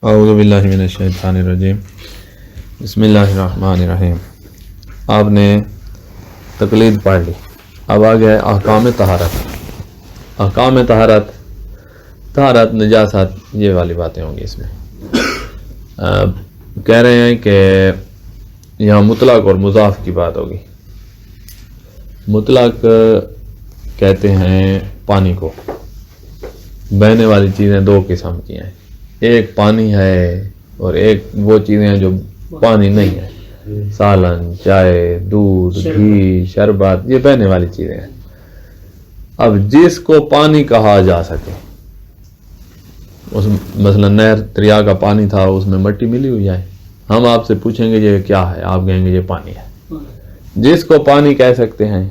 اعوذ باللہ من الشیطان الرجیم بسم اللہ الرحمن الرحیم. آپ نے تقلید پڑھ لی. اب آگیا ہے احکام طہارت. احکام طہارت نجاست یہ والی باتیں ہوں گی اس میں. کہہ رہے ہیں کہ یہاں مطلق اور مضاف کی بات ہوگی. مطلق کہتے ہیں پانی کو. بہنے والی چیزیں دو قسم کی ہیں، ایک پانی ہے اور ایک وہ چیزیں ہیں جو پانی نہیں ہے. سالن، چائے، دودھ، گھی، شربت، یہ بہنے والی چیزیں ہیں. اب جس کو پانی کہا جا سکے، اس مثلا نہر دریا کا پانی تھا، اس میں مٹی ملی ہوئی ہے، ہم آپ سے پوچھیں گے یہ کیا ہے، آپ کہیں گے یہ پانی ہے. جس کو پانی کہہ سکتے ہیں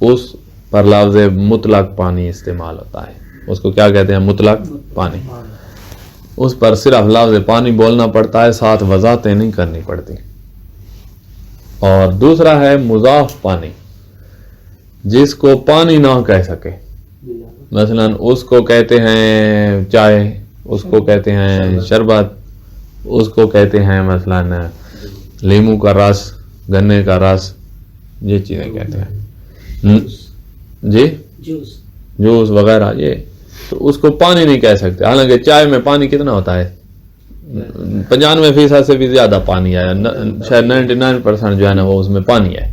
اس پر لفظ مطلق پانی استعمال ہوتا ہے. اس کو کیا کہتے ہیں؟ مطلق پانی. اس پر صرف لفظ پانی بولنا پڑتا ہے، ساتھ وضاحتیں نہیں کرنی پڑتی. اور دوسرا ہے مضاف پانی، جس کو پانی نہ کہہ سکے. مثلا اس کو کہتے ہیں چائے، اس کو کہتے ہیں شربت، اس کو کہتے ہیں مثلا لیمو کا رس، گنے کا رس، یہ چیزیں کہتے ہیں. جی جوس وغیرہ، یہ تو اس کو پانی نہیں کہہ سکتے. حالانکہ چائے میں پانی کتنا ہوتا ہے؟ 95% سے بھی زیادہ پانی ہے. شاید 99% جو ہے نا وہ اس میں پانی ہے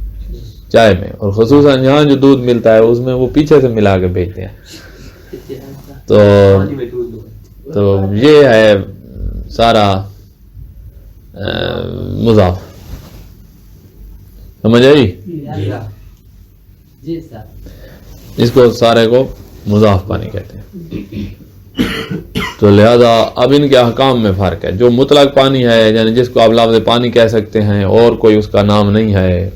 چائے میں. اور خصوصاً یہاں جو دودھ ملتا ہے اس میں وہ پیچھے سے ملا کے بھیجتے ہیں. تو یہ ہے سارا مضاف. سمجھ آئی؟ اس کو سارے کو مضاف پانی کہتے ہیں. تو لہذا اب ان کے احکام میں فرق ہے. جو مطلق پانی ہے، یعنی جس کو آپ لفظ پانی کہہ سکتے ہیں اور کوئی اس کا نام نہیں ہے،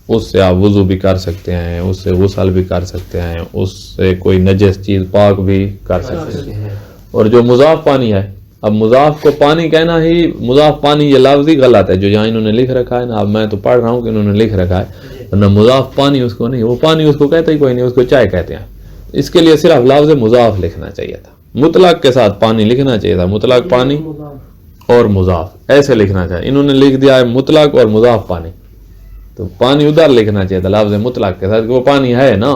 اس سے آپ وضو بھی کر سکتے ہیں، اس سے غسل بھی کر سکتے ہیں، اس سے کوئی نجس چیز پاک بھی کر سکتے ہیں. اور جو مضاف پانی ہے، اب مضاف کو پانی کہنا ہی، مضاف پانی یہ لفظ ہی غلط ہے جو یہاں انہوں نے لکھ رکھا ہے نا. اب میں تو پڑھ رہا ہوں کہ انہوں نے لکھ رکھا ہے، ورنہ مضاف پانی اس کو نہیں. وہ پانی اس کو کہتے ہی کوئی نہیں، اس کو چائے کہتے ہیں. اس کے لیے صرف لفظ مضاف لکھنا چاہیے تھا. مطلق کے ساتھ پانی لکھنا چاہیے تھا، مطلق پانی اور مضاف ایسے لکھنا چاہیے. انہوں نے لکھ دیا ہے مطلق اور مضاف پانی، تو پانی ادھر لکھنا چاہیے تھا لفظ مطلق کے ساتھ کہ وہ پانی ہے نا،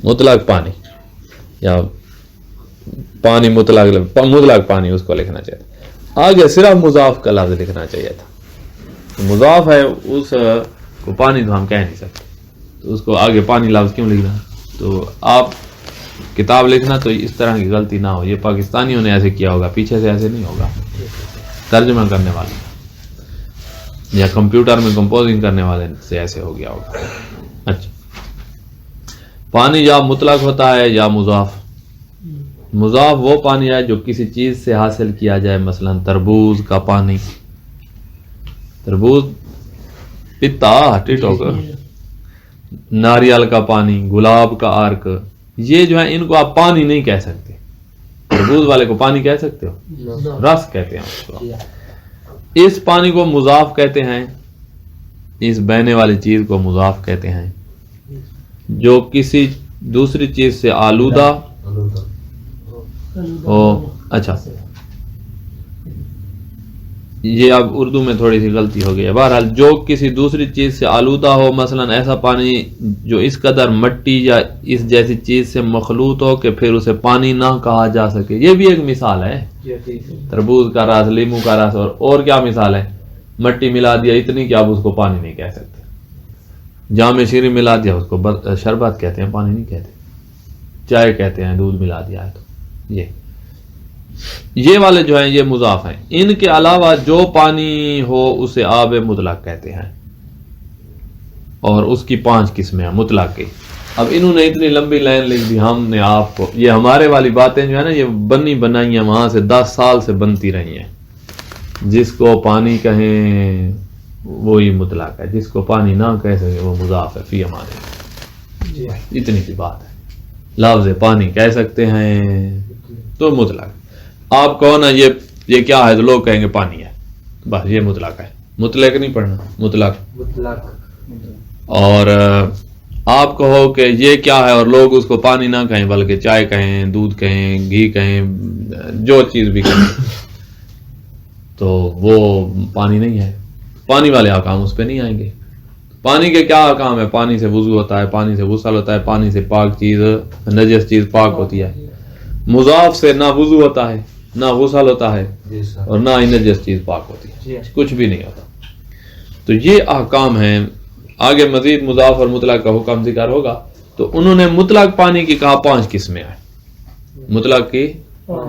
مطلق پانی یا پانی مطلق پانی، اس کو لکھنا چاہیے تھا. آگے صرف مضاف کا لفظ لکھنا چاہیے تھا. مضاف ہے، اس کو پانی تو ہم کہہ نہیں سکتے، تو اس کو آگے پانی لفظ کیوں لکھنا؟ تو آپ کتاب لکھنا تو اس طرح کی غلطی نہ ہو. یہ پاکستانیوں نے ایسے کیا ہوگا، پیچھے سے ایسے نہیں ہوگا. ترجمہ کرنے والے یا کمپیوٹر میں کمپوزنگ کرنے والے سے ایسے ہو گیا ہوگا. اچھا، پانی یا مطلق ہوتا ہے یا مضاف. مضاف وہ پانی ہے جو کسی چیز سے حاصل کیا جائے. مثلا تربوز کا پانی، تربوز پتا ٹیٹو کا، ناریل کا پانی، گلاب کا عرق، یہ جو ہے ان کو آپ پانی نہیں کہہ سکتے. تربوز والے کو پانی کہہ سکتے ہو؟ رس کہتے ہیں اس کو. اس پانی کو مضاف کہتے ہیں. اس بہنے والی چیز کو مضاف کہتے ہیں جو کسی دوسری چیز سے آلودہ ہو. اچھا، یہ اب اردو میں تھوڑی سی غلطی ہو گئی ہے. بہرحال جو کسی دوسری چیز سے آلودہ ہو، مثلا ایسا پانی جو اس قدر مٹی یا اس جیسی چیز سے مخلوط ہو کہ پھر اسے پانی نہ کہا جا سکے. یہ بھی ایک مثال ہے. تربوز کا رس، لیمو کا رس، اور کیا مثال ہے؟ مٹی ملا دیا اتنی کہ آپ اس کو پانی نہیں کہہ سکتے. جام شیریں ملا دیا، اس کو شربت کہتے ہیں، پانی نہیں کہتے. چائے کہتے ہیں، دودھ ملا دیا ہے. تو یہ والے جو ہیں یہ مضاف ہیں. ان کے علاوہ جو پانی ہو اسے آب مطلق کہتے ہیں، اور اس کی 5 قسمیں ہیں مطلق کی. اب انہوں نے اتنی لمبی لائن لکھ دی. ہم نے آپ کو یہ ہمارے والی باتیں جو ہے نا، یہ بنی بنائی ہیں وہاں سے 10 سال سے بنتی رہی ہیں. جس کو پانی کہیں وہی مطلق ہے، جس کو پانی نہ کہہ سکے وہ مضاف ہے. فی ہمارے اتنی سی بات ہے. لفظ پانی کہہ سکتے ہیں تو مطلق. آپ کہو نا یہ کیا ہے تو لوگ کہیں گے پانی ہے، بس یہ مطلق ہے. مطلق نہیں پڑھنا، مطلق. اور آپ کہو کہ یہ کیا ہے اور لوگ اس کو پانی نہ کہیں بلکہ چائے کہیں، دودھ کہیں، گھی کہیں، جو چیز بھی کہیں، تو وہ پانی نہیں ہے، پانی والے احکام اس پہ نہیں آئیں گے۔ پانی کے کیا احکام ہے؟ پانی سے وضو ہوتا ہے، پانی سے غسل ہوتا ہے، پانی سے پاک چیز نجس چیز پاک ہوتی ہے، مضاف سے نہ وضو ہوتا ہے نہ غسل ہوتا ہے اور نہ ہی نجس چیز پاک ہوتی ہے، کچھ بھی نہیں ہوتا۔ تو یہ احکام ہیں۔ آگے مزید مضاف اور مطلق کا حکم ذکر ہوگا، تو انہوں نے مطلق پانی کی کہا 5 قسمیں ہیں، مطلق کی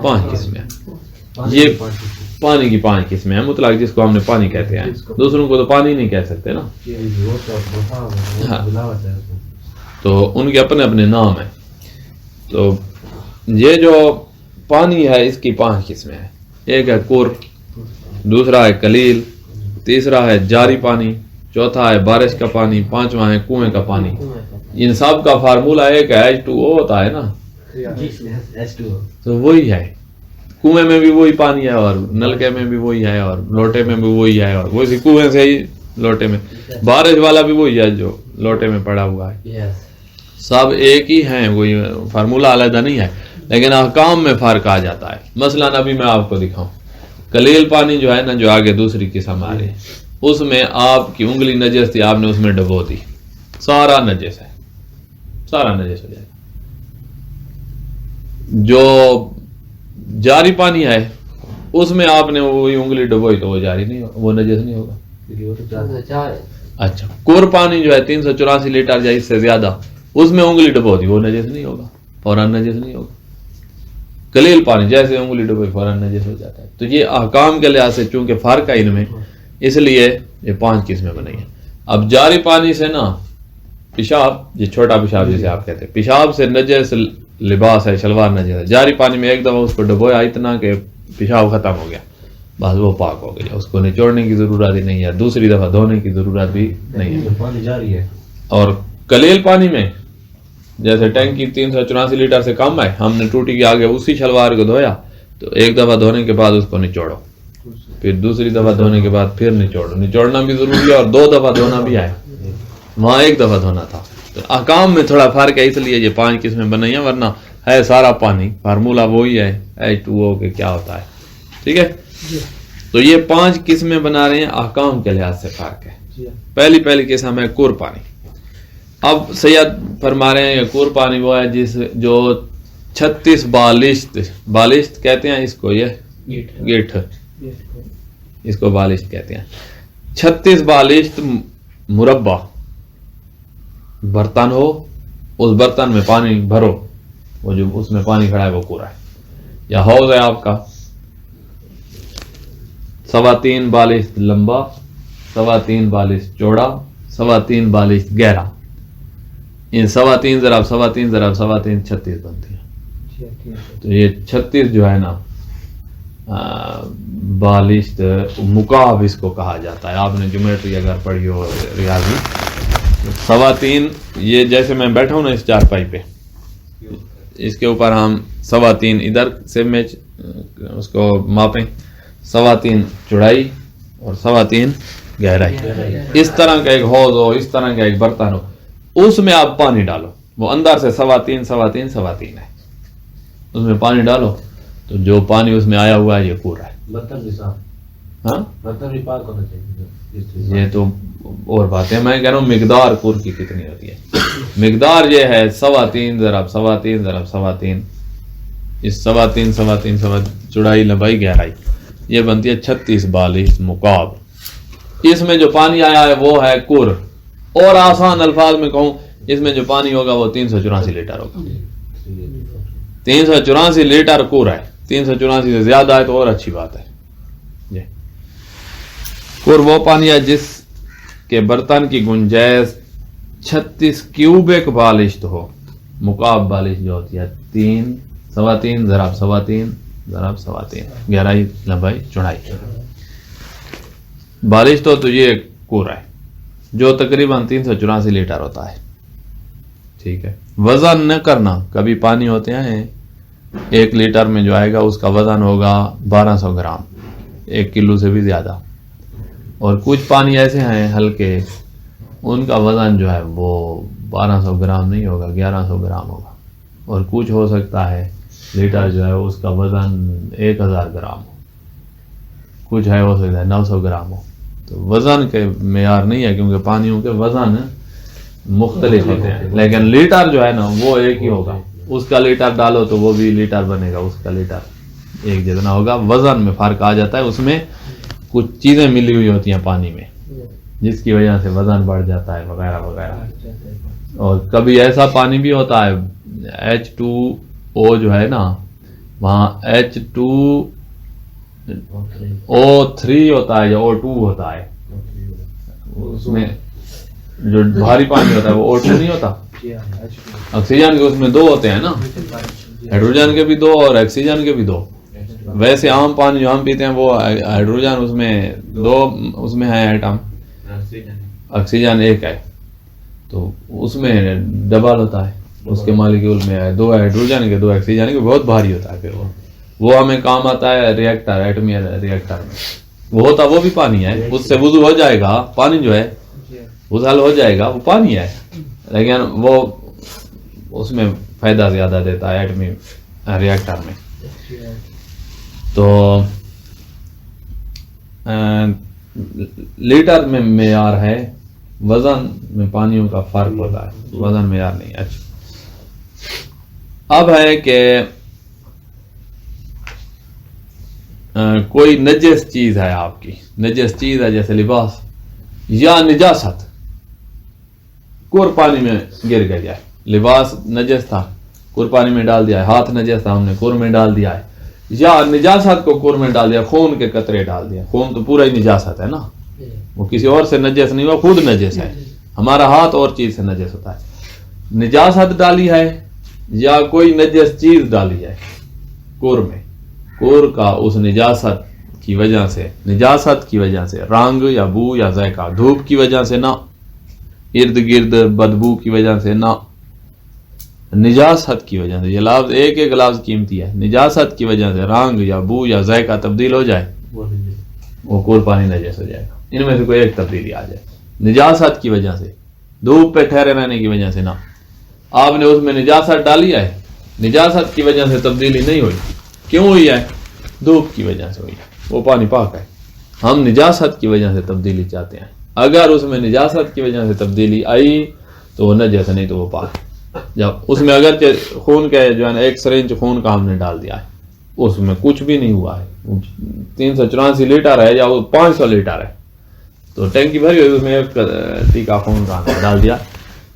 5 قسمیں ہیں۔ یہ پانی کی 5 قسمیں ہیں، مطلق جس کو ہم نے پانی کہتے ہیں، دوسروں کو تو پانی نہیں کہہ سکتے نا، تو ان کے اپنے اپنے نام ہیں۔ تو یہ جو پانی ہے اس کی 5 قسمیں ہیں، ایک ہے کور، دوسرا ہے قلیل، تیسرا ہے جاری پانی، چوتھا ہے بارش کا پانی، 5واں ہے کنویں کا پانی۔ ان سب کا فارمولہ ایک ہے، H2O ہوتا ہے نا، تو وہی ہے، کنویں میں بھی وہی پانی ہے اور نلکے میں بھی وہی ہے اور لوٹے میں بھی وہی ہے، اور وہی کنویں سے ہی لوٹے میں، بارش والا بھی وہی ہے جو لوٹے میں پڑا ہوا ہے، سب ایک ہی ہیں، وہی فارمولہ علیحدہ نہیں ہے، لیکن احکام میں فرق آ جاتا ہے۔ مثلا ابھی میں آپ کو دکھاؤں، قلیل پانی جو ہے نا، جو آگے دوسری قسم آ رہی ہے، اس میں آپ کی انگلی نجس تھی، آپ نے اس میں ڈبو دی، سارا نجس ہے، سارا نجس ہو جائے گا۔ جو جاری پانی ہے اس میں آپ نے وہی انگلی ڈبوئی تو وہ جاری نہیں ہوگا، وہ نجس نہیں ہوگا۔ اچھا، کور پانی جو ہے 384 لیٹر یا اس سے زیادہ، اس میں انگلی ڈبو دی، وہ نجس نہیں ہوگا، فوراً نجس نہیں ہوگا۔ قلیل پانی جیسے انگلی ڈبوئی فوراً نجس ہو جاتا ہے۔ تو یہ احکام کے لحاظ سے چونکہ فرق ہے ان میں، اس لیے یہ 5 قسمیں بنائی ہیں۔ اب جاری پانی سے نا پیشاب، یہ چھوٹا پیشاب جسے آپ کہتے ہیں، پیشاب سے نجس لباس ہے، شلوار نجس ہے، جاری پانی میں ایک دفعہ اس کو ڈبویا اتنا کہ پیشاب ختم ہو گیا، بس وہ پاک ہو گیا، اس کو نچوڑنے کی ضرورت ہی نہیں ہے، دوسری دفعہ دھونے کی ضرورت بھی نہیں ہے، پانی جاری ہے۔ اور قلیل پانی میں جیسے ٹینکی 384 لیٹر سے کم ہے، ہم نے ٹوٹی کے آگے اسی شلوار کو دھویا، تو ایک دفعہ دھونے کے بعد اس کو نچوڑو، پھر دوسری دفعہ دھونے کے بعد پھر نچوڑو، نچوڑنا بھی ضروری ہے اور 2 دفعہ دھونا بھی ہے، وہاں 1 دفعہ دھونا تھا۔ تو احکام میں تھوڑا فرق ہے، اس لیے یہ 5 قسمیں بنائی ہیں، ورنہ ہے سارا پانی، فارمولہ وہی ہے H2O کے کیا ہوتا ہے، ٹھیک ہے۔ تو یہ 5 قسمیں بنا رہے ہیں، احکام کے لحاظ سے فرق ہے۔ پہلی قسم ہے کور پانی۔ اب سید فرما رہے ہیں کہ کور پانی وہ ہے جو 36 بالشت کہتے ہیں اس کو، یہ گیٹ، اس کو بالشت کہتے ہیں، 36 بالشت مربع برتن ہو، اس برتن میں پانی بھرو، وہ جو اس میں پانی کھڑا ہے وہ کورا ہے، یا حوض ہے آپ کا، 3.25 بالشت لمبا، 3.25 بالشت چوڑا، 3.25 بالشت گہرا، ان 3.25 ضرب 3.25 ضرب 3.25 36 بنتی ہے۔ تو یہ 36 جو ہے نا بالشت مکعب اس کو کہا جاتا ہے، آپ نے جیومیٹری اگر پڑھی ہو ریاضی، 3.25 یہ جیسے میں بیٹھا ہوں نا اس چارپائی پہ، اس کے اوپر ہم 3.25 ادھر سے میچ اس کو ماپیں، 3.25 چوڑائی اور 3.25 گہرائی، اس طرح کا ایک حوض ہو، اس طرح کا ایک برتن ہو، اس میں آپ پانی ڈالو، وہ اندر سے 3.25 ہے، اس میں پانی ڈالو تو جو پانی اس میں آیا ہوا ہے یہ کورا ہے۔ برتن بھی صاف، ہاں برتن بھی پاک ہونا چاہیے۔ یہ تو اور بات ہے، میں کہہ رہا ہوں مقدار کور کی کتنی ہوتی ہے، مقدار یہ ہے 3.25 ضرب 3.25 ضرب 3.25، اس 3.25 چوڑائی لمبائی گہرائی، یہ بنتی ہے 36 بالشت مکعب۔ اس میں جو پانی آیا ہے وہ ہے کور، اور آسان الفاظ میں کہوں اس میں جو پانی ہوگا وہ 384 لیٹر ہوگا، 384 لیٹر کور ہے، 384 سے زیادہ ہے تو اور اچھی بات ہے۔ جی، کور وہ پانی ہے جس کے برتن کی گنجائش 36 کیوبک بالشت ہو، مکعب بالشت جو ہوتی ہے 3.25 ضرب 3.25 ضرب 3.25، گہرائی لمبائی چوڑائی بالشت ہو، تو یہ کور ہے جو تقریباً 384 لیٹر ہوتا ہے، ٹھیک ہے۔ وزن نہ کرنا، کبھی پانی ہوتے ہیں 1 لیٹر میں جو آئے گا اس کا وزن ہوگا 1200 گرام، 1 کلو سے بھی زیادہ، اور کچھ پانی ایسے ہیں ہلکے، ان کا وزن جو ہے وہ 1200 گرام نہیں ہوگا، 1100 گرام ہوگا، اور کچھ ہو سکتا ہے لیٹر جو ہے اس کا وزن 1000 گرام ہو۔ کچھ ہے ہو سکتا ہے 900 گرام ہو. تو وزن کے معیار نہیں ہے کیونکہ پانیوں کے وزن مختلف ہوتے ہیں, لیکن لیٹر جو ہے نا وہ ایک ہی ہوگا. اس کا لیٹر ڈالو تو وہ بھی لیٹر بنے گا, اس کا لیٹر ایک جتنا ہوگا. وزن میں فرق آ جاتا ہے, اس میں کچھ چیزیں ملی ہوئی ہوتی ہیں پانی میں جس کی وجہ سے وزن بڑھ جاتا ہے وغیرہ وغیرہ. اور کبھی ایسا پانی بھی ہوتا ہے H2O جو ہے نا, وہاں H2O3 ہوتا ہے یا O2 ہوتا ہے. اس میں جو بھاری پانی ہوتا ہے وہ O2 نہیں ہوتا. آکسیجن کے اس میں 2 ہوتے ہیں نا, ہائیڈروجن کے بھی 2 اور آکسیجن کے بھی 2. ویسے عام پانی جو ہم پیتے ہیں وہ ہائیڈروجن اس میں 2 اس میں ہے ایٹم, آکسیجن 1 ہے, تو اس میں ڈبل ہوتا ہے. اس کے مالیکیول میں 2 ہائیڈروجن کے 2 آکسیجن کے, بہت بھاری ہوتا ہے. پھر وہ ہمیں کام آتا ہے ریئیکٹر, ایٹمی ریئیکٹر میں. وہ ہوتا وہ بھی پانی ہے, اس سے وضو ہو جائے گا. پانی جو ہے غسل ہو جائے گا, وہ پانی ہے, لیکن وہ اس میں فائدہ زیادہ دیتا ہے ایٹمی ریئیکٹر میں. تو لیٹر میں معیار ہے, وزن میں پانیوں کا فرق ہوتا ہے, وزن معیار نہیں. اچھا اب ہے کہ کوئی نجس چیز ہے آپ کی, نجس چیز ہے جیسے لباس یا نجاست, کور پانی میں گر گیا ہے. لباس نجس تھا, کور پانی میں ڈال دیا ہے. ہاتھ نجس تھا, ہم نے کور میں ڈال دیا ہے. یا نجاست کو کور میں ڈال دیا, خون کے قطرے ڈال دیا. خون تو پورا ہی نجاست ہے نا, وہ کسی اور سے نجس نہیں ہوا, خود نجس ہے. ہمارا ہاتھ اور چیز سے نجس ہوتا ہے. نجاست ڈالی ہے یا کوئی نجس چیز ڈالی ہے کور میں, کور کا اس نجاست کی وجہ سے, نجاست کی وجہ سے, رنگ یا بو یا ذائقہ, دھوپ کی وجہ سے نہ, ارد گرد بدبو کی وجہ سے نہ, نجاست کی وجہ سے. یہ لفظ ایک ایک لفظ قیمتی ہے. نجاست کی وجہ سے رنگ یا بو یا ذائقہ تبدیل ہو جائے, وہ کور پانی نجس ہو جائے گا. ان میں سے کوئی ایک تبدیلی آ جائے. نجاست کی وجہ سے, دھوپ پہ ٹھہرے رہنے کی وجہ سے نہ. آپ نے اس میں نجاست ڈالی ہے, نجاست کی وجہ سے تبدیلی نہیں ہوئی. کیوں ہوئی ہے؟ دھوپ کی وجہ سے ہوئی ہے. وہ پانی پاک ہے. ہم نجاست کی وجہ سے تبدیلی چاہتے ہیں. اگر اس میں نجاست کی وجہ سے تبدیلی آئی تو وہ نجس, نہیں تو وہ پاک. جب اس میں اگرچہ خون کا جو ہے نا 1 سرنج خون کا ہم نے ڈال دیا ہے, اس میں کچھ بھی نہیں ہوا ہے. 384 لیٹر ہے یا وہ 500 لیٹر ہے, تو ٹینکی بھری ہوئی, اس میں 1 ٹیکا خون کا ڈال دیا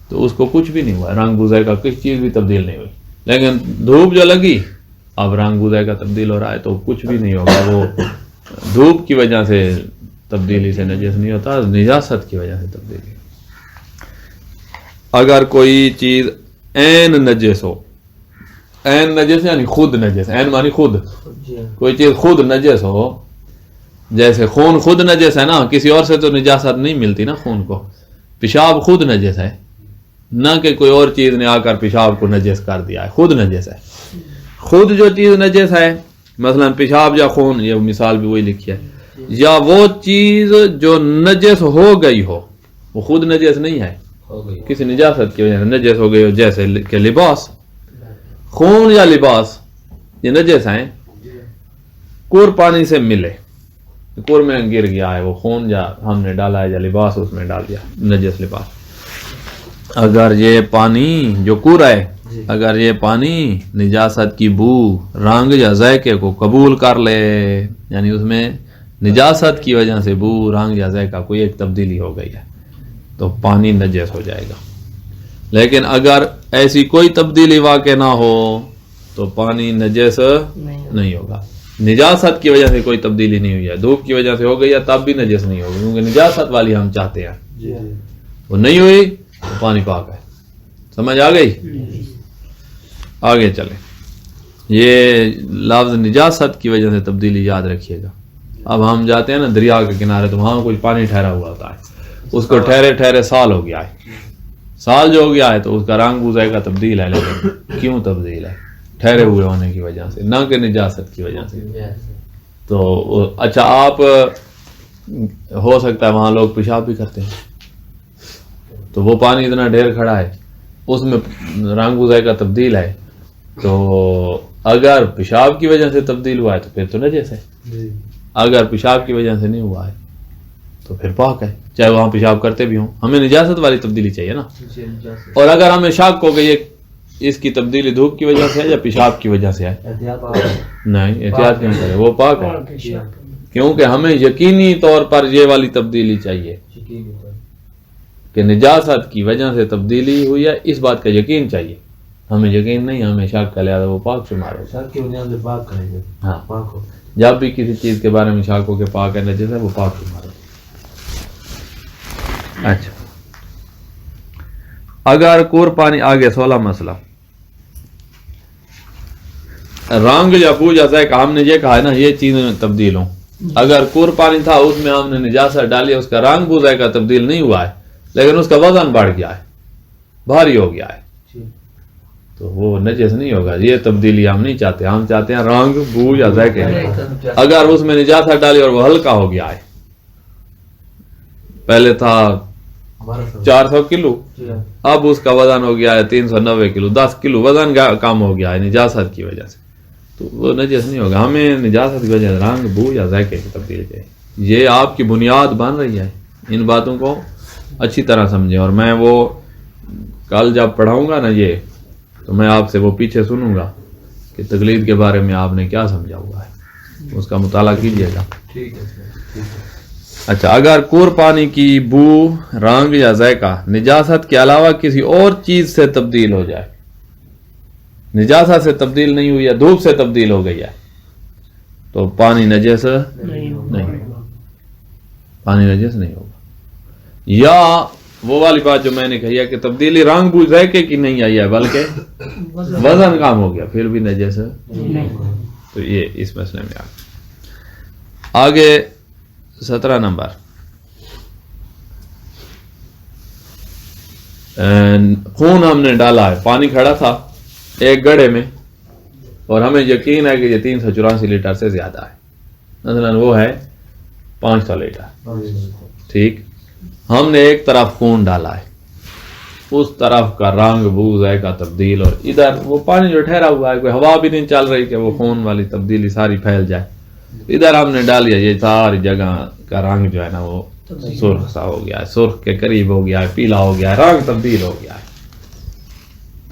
تو اس کو کچھ بھی نہیں ہوا. رنگ بوزے کا کسی چیز بھی تبدیل نہیں ہوئی. لیکن دھوپ جو لگی, اب رنگ بوزے کا تبدیل ہو رہا ہے تو کچھ بھی نہیں ہوگا. وہ دھوپ کی وجہ سے تبدیلی سے نجس نہیں ہوتا, نجاست کی وجہ سے تبدیلی. اگر کوئی چیز عین نجس ہو, عین نجس یعنی خود نجس, عین مانی خود, کوئی چیز خود نجس ہو, جیسے خون خود نجس ہے نا, کسی اور سے تو نجاست نہیں ملتی نا خون کو. پیشاب خود نجس ہے, نہ کہ کوئی اور چیز نے آ کر پیشاب کو نجس کر دیا ہے, خود نجس ہے. خود جو چیز نجس ہے, مثلا پیشاب یا خون, یہ مثال بھی وہی لکھی ہے, یا وہ چیز جو نجس ہو گئی ہو, وہ خود نجس نہیں ہے, کسی نجاست کی وجہ سے نجس ہو گئی ہو. جیسے کہ لباس, خون یا لباس یہ نجس ہیں, کور پانی سے ملے, کور میں گر گیا ہے وہ خون, یا ہم نے ڈالا ہے یا لباس اس میں ڈال دیا, نجس لباس. اگر یہ پانی جو کور ہے, اگر یہ پانی نجاست کی بو, رنگ یا ذائقے کو قبول کر لے, یعنی اس میں نجاست کی وجہ سے بو, رنگ یا ذائقہ کوئی ایک تبدیلی ہو گئی ہے, تو پانی نجس ہو جائے گا. لیکن اگر ایسی کوئی تبدیلی واقع نہ ہو تو پانی نجس نہیں ہوگا. نجاست کی وجہ سے کوئی تبدیلی نہیں ہوئی ہے, دھوپ کی وجہ سے ہو گئی ہے تب بھی نجس نہیں ہوگی, کیونکہ نجاست والی ہم چاہتے ہیں, وہ نہیں ہوئی تو پانی پاک ہے. سمجھ آ گئی؟ آگے چلیں. یہ لفظ نجاست کی وجہ سے تبدیلی یاد رکھیے گا. اب ہم جاتے ہیں نا دریا کے کنارے, تو وہاں کچھ پانی ٹھہرا ہوا ہوتا ہے, اس کو ٹھہرے ٹھہرے سال ہو گیا ہے. سال جو ہو گیا ہے تو اس کا رنگ بوزے کا تبدیل ہے, لیکن کیوں تبدیل ہے؟ ٹھہرے ہوئے ہونے کی وجہ سے, نہ کہ نجاست کی وجہ سے. تو اچھا, آپ ہو سکتا ہے وہاں لوگ پیشاب بھی کرتے ہیں, تو وہ پانی اتنا ڈھیر کھڑا ہے, اس میں رنگ بوزے کا تبدیل ہے, تو اگر پیشاب کی وجہ سے تبدیل ہوا ہے تو پھر تو نجس ہے. اگر پیشاب کی وجہ سے نہیں ہوا ہے تو پھر پاک ہے، چاہے وہاں پیشاب کرتے بھی ہوں. ہمیں نجاست والی تبدیلی چاہیے نا. اور اگر ہمیں شک ہو گئی اس کی تبدیلی دھوپ کی وجہ سے ہے یا پیشاب کی وجہ سے ہے، نہیں احتیاط کیوں کرے، وہ پاک ہے. کیونکہ ہمیں یقینی طور پر یہ والی تبدیلی چاہیے کہ نجاست کی وجہ سے تبدیلی ہوئی ہے، اس بات کا یقین چاہیے. ہمیں یقین نہیں، ہمیں شک کا لہٰذا وہ پاک شمار ہو. شک کی بنیاد پہ پاک کریں گے. ہاں، پاک ہو. جب بھی کسی چیز کے بارے میں شک ہو کہ پاک ہے نجس ہے، وہ پاک شمار ہو. اچھا، اگر کور پانی آگے 16 مسئلہ رنگ یا بو یا ذائقہ، ہم نے یہ کہا ہے نا یہ چیزیں تبدیل ہوں. اگر کور پانی تھا اس میں ہم نے نجاست ڈالی، اس کا رنگ بو ذائقہ تبدیل نہیں ہوا ہے لیکن اس کا وزن بڑھ گیا ہے، بھاری ہو گیا ہے، تو وہ نجس نہیں ہوگا. یہ تبدیلی ہم نہیں چاہتے، ہم چاہتے ہیں رنگ بو یا ذائقے. اگر اس میں نجاست ڈالی اور وہ ہلکا ہو گیا ہے، پہلے تھا 400 کلو، اب اس کا وزن ہو گیا ہے 390 کلو، 10 کلو وزن کم ہو گیا ہے نجاست کی وجہ سے، تو وہ نجس نہیں ہوگا. ہمیں نجاست کی وجہ سے رنگ بو یا ذائقے کی تبدیلی چاہیے. یہ آپ کی بنیاد بن رہی ہے، ان باتوں کو اچھی طرح سمجھیں. اور میں وہ کل جب پڑھاؤں گا نا یہ، تو میں آپ سے وہ پیچھے سنوں گا کہ تقلید کے بارے میں آپ نے کیا سمجھا ہوا ہے، اس کا مطالعہ کیجیے گا. اچھا، اگر کور پانی کی بو، رنگ یا ذائقہ نجاست کے علاوہ کسی اور چیز سے تبدیل ہو جائے، نجاست سے تبدیل نہیں ہوئی ہے، دھوپ سے تبدیل ہو گئی ہے، تو پانی نجس نہیں ہوگا، پانی نجس نہیں ہوگا. یا وہ والی بات جو میں نے کہی ہے کہ تبدیلی رنگ بو ذائقے کی نہیں آئی ہے بلکہ وزن کم ہو گیا، پھر بھی نجس نہیں. تو یہ اس مسئلے میں آگے 17 نمبر خون ہم نے ڈالا ہے، پانی کھڑا تھا ایک گڑھے میں اور ہمیں یقین ہے کہ یہ 384 لیٹر سے زیادہ ہے، مثلا وہ ہے 500 لیٹر. ٹھیک، ہم نے ایک طرف خون ڈالا ہے، اس طرف کا رنگ بو ذائقہ تبدیل، اور ادھر وہ پانی جو ٹھہرا ہوا ہے، کوئی ہوا بھی نہیں چل رہی کہ وہ خون والی تبدیلی ساری پھیل جائے. ادھر ہم نے ڈال دیا، یہ ساری جگہ کا رنگ جو ہے نا وہ سرخ سا ہو گیا ہے، سرخ کے قریب ہو گیا ہے، پیلا ہو گیا ہے، رنگ تبدیل ہو گیا ہے.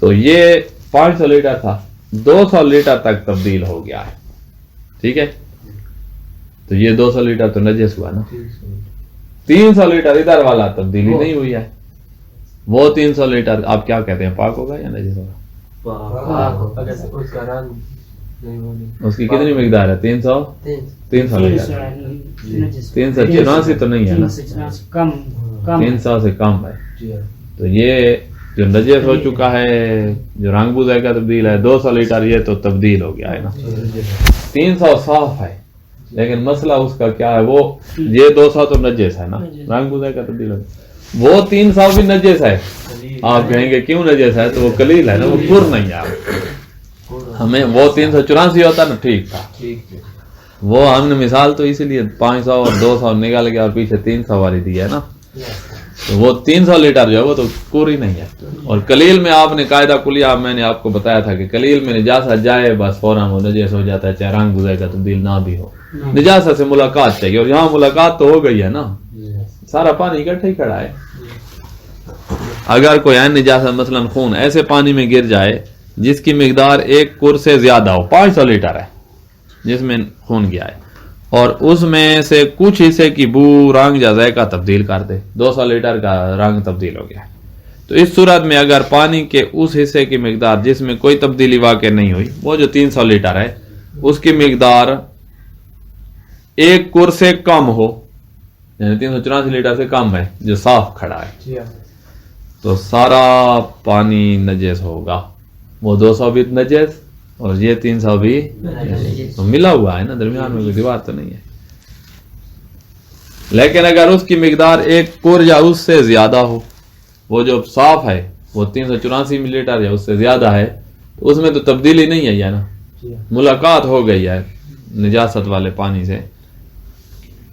تو یہ 500 لیٹر تھا، 200 لیٹر تک تبدیل ہو گیا ہے. ٹھیک ہے، تو یہ 200 لیٹر تو نجس ہوا نا. 300 لیٹر ادھر والا تبدیلی نہیں ہوئی ہے، وہ 300 لیٹر آپ کیا کہتے ہیں، پاک ہوگا یا نجس ہوگا؟ اس کی کتنی مقدار ہے؟ 300 لیٹر. 384 تو نہیں ہے نا، 300 سے کم ہے. تو یہ جو نجس ہو چکا ہے، جو رنگ بو ذائقہ تبدیل ہے، 200 لیٹر یہ تو تبدیل ہو گیا ہے نا. 300 صاف ہے، لیکن مسئلہ اس کا کیا ہے، وہ یہ 200 تو نجس ہے نا، رنگ بو ذائقہ تبدیل ہو گیا. وہ 300 بھی نجس ہے. آپ کہیں گے کیوں نجس ہے، تو وہ قلیل ہے نا، وہ پر نہیں ہے. ہمیں وہ 384 ہوتا نا ٹھیک تھا، وہ ہم نے مثال تو اسی لیے 500 اور 200 نکال گیا اور پیچھے 300 والی دی ہے نا. تو وہ 300 لیٹر جو ہے وہ تو کوری نہیں ہے. اور قلیل میں آپ نے قاعدہ کلیہ میں نے آپ کو بتایا تھا کہ قلیل میں نجاست جائے بس فوراً وہ نجس ہو جاتا ہے، چاہے رنگ بو ذائقہ تبدیل نہ بھی ہو. نجاست سے ملاقات چاہیے، اور یہاں ملاقات تو ہو گئی ہے نا، سارا پانی اکٹھا ہی کھڑا ہے. اگر کوئی عین نجاست مثلا خون ایسے پانی میں گر جائے جس کی مقدار ایک کور سے زیادہ ہو، 500 لیٹر ہے جس میں خون گیا ہے، اور اس میں سے کچھ حصے کی بو، رنگ یا ذائقہ تبدیل کر دے، 200 لیٹر کا رنگ تبدیل ہو گیا ہے، تو اس صورت میں اگر پانی کے اس حصے کی مقدار جس میں کوئی تبدیلی واقع نہیں ہوئی، وہ جو 300 لیٹر ہے، اس کی مقدار ایک کور سے کم ہو، یعنی 384 لیٹر سے کم ہے جو صاف کھڑا ہے، تو سارا پانی نجس ہوگا. وہ 200 بھی نجس اور یہ 300 بھی تو ملا ہوا ہے نا، درمیان میں کوئی دیوار تو نہیں ہے. لیکن اگر اس کی مقدار ایک کور یا اس سے زیادہ ہو، وہ جو صاف ہے وہ 384 ملی لیٹر یا اس سے زیادہ ہے، تو اس میں تو تبدیلی نہیں آئی ہے نا، ملاقات ہو گئی ہے نجاست والے پانی سے،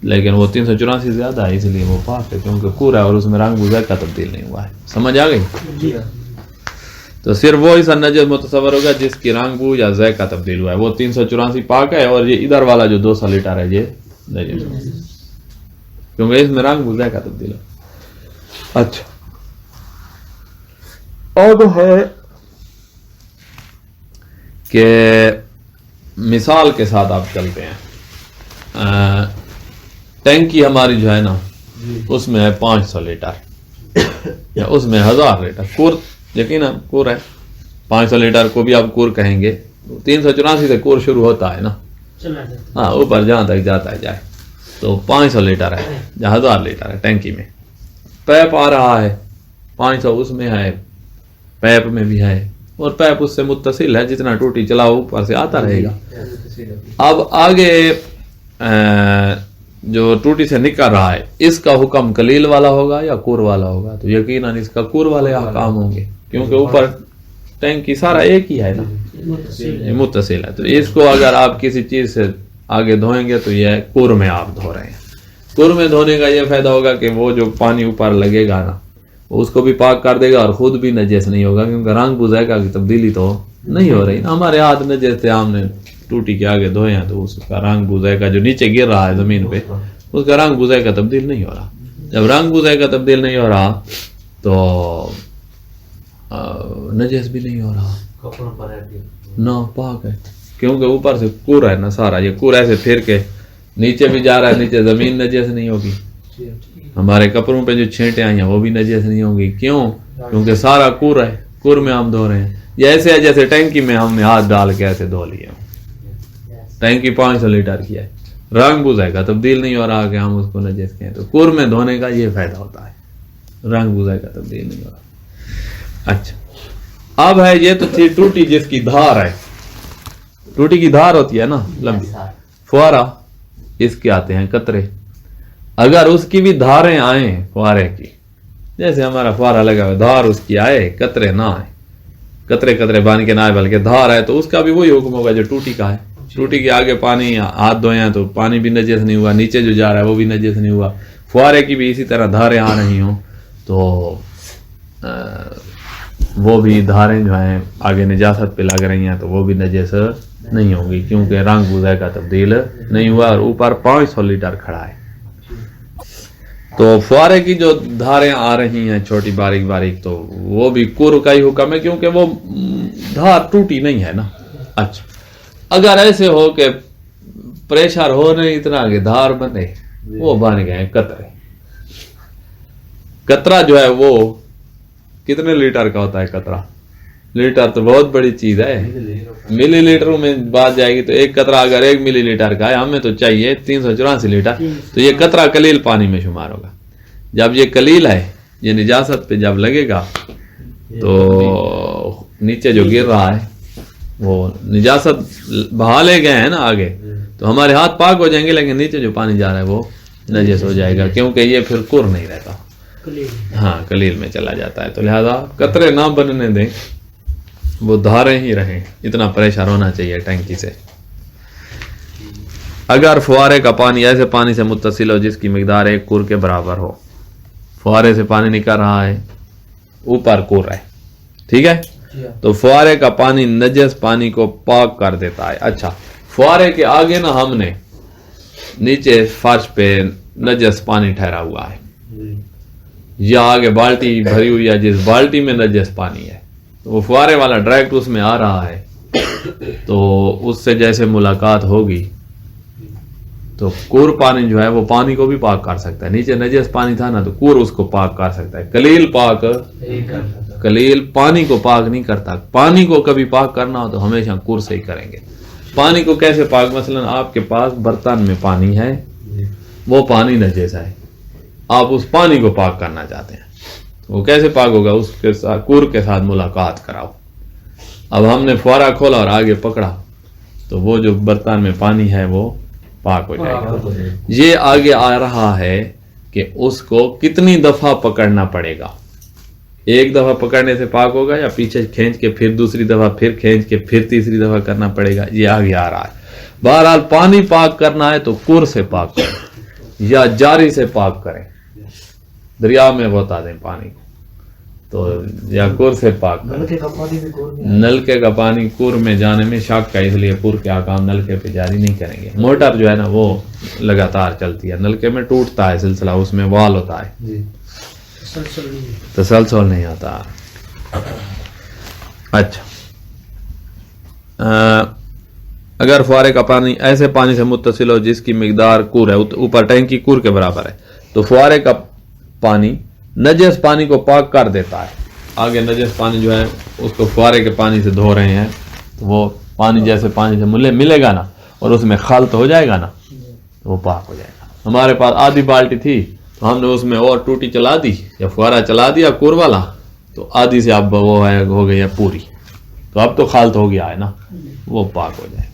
لیکن وہ 384 زیادہ ہے، اس لیے وہ پاک ہے کیونکہ کور ہے اور اس میں رنگ بو ذائقہ تبدیل نہیں ہوا ہے. سمجھ آ گئی؟ تو صرف وہ ایسا نجس متصور ہوگا جس کی رنگ بو یا ذائقہ تبدیل ہوا ہے، وہ 384 پاک ہے، اور یہ ادھر والا جو 200 لیٹر ہے یہ نجس ہوگی، کیونکہ اس میں رنگ بوزے کا تبدیل ہے۔ اچھا اب ہے کہ مثال کے ساتھ آپ چلتے ہیں، ٹینکی ہماری جو ہے نا اس میں ہے 500 لیٹر یا اس میں 1000 لیٹر، کور یقیناً کور ہے، 500 لیٹر کو بھی آپ کور کہیں گے، 384 سے کور شروع ہوتا ہے نا، ہاں اوپر جہاں تک جاتا ہے جائے، تو 500 لیٹر ہے یا 1000 لیٹر ہے ٹینکی میں، پیپ آ رہا ہے 500 اس میں ہے، پیپ میں بھی ہے، اور پیپ اس سے متصل ہے، جتنا ٹوٹی چلاؤ اوپر سے آتا رہے گا۔ اب آگے جو ٹوٹی سے نکل رہا ہے اس کا حکم قلیل والا ہوگا یا کور والا ہوگا؟ تو یقیناً اس کا کور والے احکام ہوں گے، کیونکہ اوپر ٹینکی سارا ایک ہی ہے نا، متصل ہے، تو اس کو اگر آپ کسی چیز سے آگے دھوئیں گے تو یہ کور میں آپ دھو رہے ہیں۔ کور میں دھونے کا یہ فائدہ ہوگا کہ وہ جو پانی اوپر لگے گا نا وہ اس کو بھی پاک کر دے گا اور خود بھی نجس نہیں ہوگا، کیونکہ رنگ بذائقہ کی تبدیلی تو نہیں ہو رہی نا۔ ہمارے ہاتھ نجس تھے، ہم نے ٹوٹی کے آگے دھوئے ہیں تو اس کا رنگ بذائقہ جو نیچے گر رہا ہے زمین پہ اس کا رنگ بذائقہ تبدیل نہیں ہو رہا۔ جب رنگ بذائقہ تبدیل نہیں ہو رہا تو نجس بھی نہیں ہو رہا، نہ پاک ہے، کیونکہ اوپر سے کور ہے نا سارا، یہ کور ایسے پھر کے نیچے بھی جا رہا ہے، نیچے زمین نجس نہیں ہوگی، ہمارے کپڑوں پہ جو چھینٹیں آئی ہیں وہ بھی نجس نہیں ہوں گی، کیوں؟ کیونکہ سارا کور ہے، کور میں ہم دھو رہے ہیں۔ یہ ایسے ہے جیسے ٹینکی میں ہم نے ہاتھ ڈال کے ایسے دھو لیے، ٹینکی 500 لیٹر کی ہے، رنگ بذائقہ تبدیل نہیں ہو رہا کہ ہم اس کو نجس کہیں، تو کور میں دھونے کا یہ فائدہ ہوتا ہے، رنگ بذائقہ تبدیل نہیں ہو رہا۔ اچھا اب ہے یہ تو تھی ٹوٹی جس کی دھار ہے، ٹوٹی کی دھار ہوتی ہے نا لمبی، فوارہ اس کے آتے ہیں قطرے، اگر اس کی بھی دھاریں آئیں فوارے کی، جیسے ہمارا فوارہ لگا ہوا دھار اس کی آئے قطرے نہ آئے، قطرے قطرے بن کے نہ آئے بلکہ دھار ہے، تو اس کا بھی وہی حکم ہوگا جو ٹوٹی کا ہے۔ ٹوٹی کے آگے پانی ہاتھ دھوئے ہیں تو پانی بھی نجس نہیں ہوا، نیچے جو جا رہا ہے وہ بھی نجس نہیں ہوا، فوارے کی بھی اسی طرح دھاریں آ رہی ہوں تو وہ بھی دھاریں جو ہیں آگے نجاست پہ لگ رہی ہیں تو وہ بھی نجس نہیں ہوگی، کیونکہ رنگ بذائقہ تبدیل نہیں ہوا اور اوپر 500 لیٹر کھڑا ہے۔ تو فوارے کی جو دھاریں آ رہی ہیں چھوٹی باریک باریک تو وہ بھی کور کا ہی حکم ہے، کیونکہ وہ دھار ٹوٹی نہیں ہے نا۔ اچھا اگر ایسے ہو کہ پریشر ہو نہیں اتنا کہ دھار بنے، وہ بن گئے قطرے، قطرہ جو ہے وہ کتنے لیٹر کا ہوتا ہے قطرہ؟ لیٹر تو بہت بڑی چیز ہے، ملی لیٹروں میں بات جائے گی تو ایک قطرہ اگر 1 ملی لیٹر کا ہے، ہمیں تو چاہیے 384 لیٹر، تو یہ قطرہ قلیل پانی میں شمار ہوگا۔ جب یہ قلیل ہے، یہ نجاست پہ جب لگے گا تو نیچے جو گر رہا ہے وہ نجاست بہا لے گئے ہیں نا آگے، تو ہمارے ہاتھ پاک ہو جائیں گے، لیکن نیچے جو پانی جا رہا ہے وہ نجس ہو جائے گا، کیونکہ یہ پھر کور نہیں رہتا، ہاں قلیل میں چلا جاتا ہے۔ تو لہذا قطرے نہ بننے دیں، وہ دھاریں ہی رہیں، اتنا پریشر ہونا چاہیے ٹینکی سے۔ اگر فوارے کا پانی ایسے پانی سے متصل ہو جس کی مقدار 1 کور کے برابر ہو، فوارے سے پانی نکل رہا ہے، اوپر کور ہے، ٹھیک ہے، تو فوارے کا پانی نجس پانی کو پاک کر دیتا ہے۔ اچھا فوارے کے آگے نا ہم نے نیچے فرش پہ نجس پانی ٹھہرا ہوا ہے، یا آگے بالٹی بھری ہوئی ہے جس بالٹی میں نجس پانی ہے، تو وہ فوارے والا ڈائریکٹ اس میں آ رہا ہے، تو اس سے جیسے ملاقات ہوگی تو کور پانی جو ہے وہ پانی کو بھی پاک کر سکتا ہے، نیچے نجس پانی تھا نا تو کور اس کو پاک کر سکتا ہے، قلیل پاک، قلیل پانی کو پاک نہیں کرتا، پانی کو کبھی پاک کرنا ہو تو ہمیشہ کور سے ہی کریں گے۔ پانی کو کیسے پاک؟ مثلا آپ کے پاس برتن میں پانی ہے، وہ پانی نجس ہے، آپ اس پانی کو پاک کرنا چاہتے ہیں، وہ کیسے پاک ہوگا؟ اس کے ساتھ کور کے ساتھ ملاقات کراؤ۔ اب ہم نے فوارہ کھولا اور آگے پکڑا تو وہ جو برتن میں پانی ہے وہ پاک ہو جائے گا۔ یہ آگے آ رہا ہے کہ اس کو کتنی دفعہ پکڑنا پڑے گا، 1 دفعہ پکڑنے سے پاک ہوگا یا پیچھے کھینچ کے پھر دوسری دفعہ پھر کھینچ کے پھر تیسری دفعہ کرنا پڑے گا، یہ آگے آ رہا ہے۔ بہرحال پانی پاک کرنا ہے تو کور سے پاک کریں یا جاری سے پاک کریں، دریا میں بتا دیں پانی کو، تو یا کور سے پاک کریں. نلکے کا پانی بھی کور میں نلکے کا پانی کور میں جانے میں شک ہے، اس لیے کور کے احکام نلکے پہ جاری نہیں کریں گے. موٹر جو ہے نا وہ لگاتار چلتی ہے، نلکے میں ٹوٹتا ہے سلسلہ، اس میں وال ہوتا ہے، جی تسلسل نہیں آتا. اچھا اگر فوارے کا پانی ایسے پانی سے متصل ہو جس کی مقدار کور ہے، اوپر ٹینکی کور کے برابر ہے، تو فوارے کا پانی نجس پانی کو پاک کر دیتا ہے. آگے نجس پانی جو ہے اس کو فوارے کے پانی سے دھو رہے ہیں، تو وہ پانی جیسے پانی سے ملے گا نا اور اس میں خلط ہو جائے گا نا تو وہ پاک ہو جائے گا. ہمارے پاس آدھی بالٹی تھی تو ہم نے اس میں اور ٹوٹی چلا دی یا فوارہ چلا دیا کور والا، تو آدھی سے اب وہ ہے ہو گئی ہے پوری، تو اب تو خلط ہو گیا ہے نا، وہ پاک ہو جائے گا.